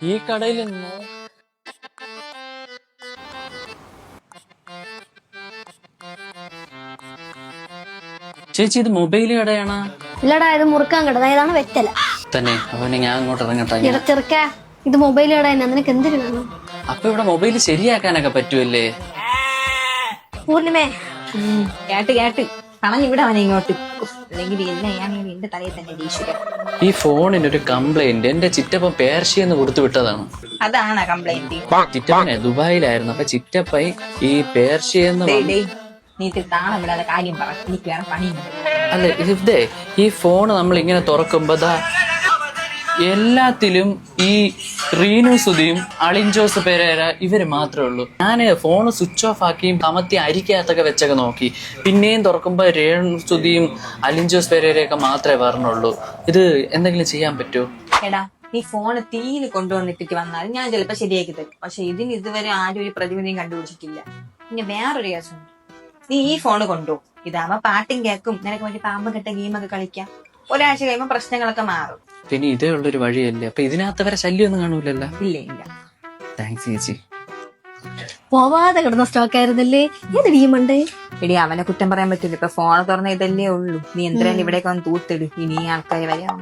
ഈ കടയിൽ നിന്നോ? ചേച്ചി ഇത് മൊബൈൽ കടയാണോ? ഇല്ലടാ, ഇത് മുറുക്കാൻ കട. ഇതാണ് വെറ്റല തന്നെ. അപ്പൊ ഞാൻ അങ്ങോട്ട് ഇറങ്ങട്ടെ. ചെറുക്ക, ഇത് മൊബൈൽ കട തന്നെ. നിനക്ക് എന്തിനു വേണം? അപ്പൊ ഇവിടെ മൊബൈൽ ശരിയാക്കാനൊക്കെ പറ്റുമല്ലേ? പൂർണിമേ, കേട്ട് പറഞ്ഞിവിടെ അവനെ ഇങ്ങോട്ട്. അല്ലെങ്കിൽ എന്നെയാണെങ്കിൽ എന്റെ തലയിൽ തന്നെ ഈശ്വരൻ. ഈ ഫോണിനൊരു കംപ്ലൈന്റ് എന്റെ ചിറ്റപ്പൻ പേർഷ്യന്ന് കൊടുത്തു വിട്ടതാണ്. അതാണ് കംപ്ലൈന്റ്. ചിറ്റപ്പനെ ദുബായിലായിരുന്നു. അപ്പൊ ചിറ്റപ്പൻ ഈ പേർഷ്യന്ന് നീ താളം വിടാതെ കാര്യം പറ. എനിക്ക് വേറെ പണിയുണ്ട്. അല്ല ഇതേ, ഈ ഫോൺ നമ്മൾ ഇങ്ങനെ തുറക്കുമ്പോ എല്ലാത്തിലും ഈ റീനു സുധിയും അളിൻ ജോസ് പെരേര ഇവര് മാത്രമേ ഉള്ളൂ. ഞാന് ഫോൺ സ്വിച്ച് ഓഫ് ആക്കിയും കമത്തി അരിക്കകത്തൊക്കെ വെച്ചൊക്കെ നോക്കി. പിന്നെയും തുറക്കുമ്പോ രേണു സുധിയും അലിൻ ജോസ് പെരേരയൊക്കെ മാത്രമേ പറഞ്ഞുള്ളൂ. ഇത് എന്തെങ്കിലും ചെയ്യാൻ പറ്റുമോ? എടാ, നീ ഫോണ് തീയിൽ കൊണ്ടുവന്നിട്ട് വന്നാൽ ഞാൻ ചിലപ്പോ ശരിയാക്കി തരും. പക്ഷെ ഇതിന് ഇതുവരെ ആരും ഒരു പ്രതിവിധിയും കണ്ടുപിടിച്ചിട്ടില്ല. പിന്നെ വേറൊരു കേസുണ്ട്. നീ ഈ ഫോണ് കൊണ്ടുപോ. ഇതാവുമ്പോ പാട്ടും കേൾക്കും. നിനക്ക് വേണ്ടി പാമ്പ് കെട്ട ഗെയിമൊക്കെ കളിക്കാം. ഒരാഴ്ച കഴിയുമ്പോ പ്രശ്നങ്ങളൊക്കെ മാറും. പിന്നെ ഇതേ ഉള്ളൊരു വഴിയല്ലേ? അപ്പൊ ഇതിനകത്ത് വരെ ശല്യമൊന്നും കാണൂലല്ലോ? ഇല്ല. താങ്ക്സ് ചേച്ചി. പോവാതെ കിടന്ന സ്റ്റോക്ക് ആയിരുന്നല്ലേ. ഏത് ടീമുണ്ട്? എടി, അവനെ കുറ്റം പറയാൻ പറ്റില്ല. ഇപ്പൊ ഫോൺ തുറന്ന ഇതല്ലേ ഉള്ളൂ. നീ എന്തിനാണ് ഇവിടേക്ക് വന്ന് തൂത്തിട്. ഇനി ആൾക്കാർ വരാം.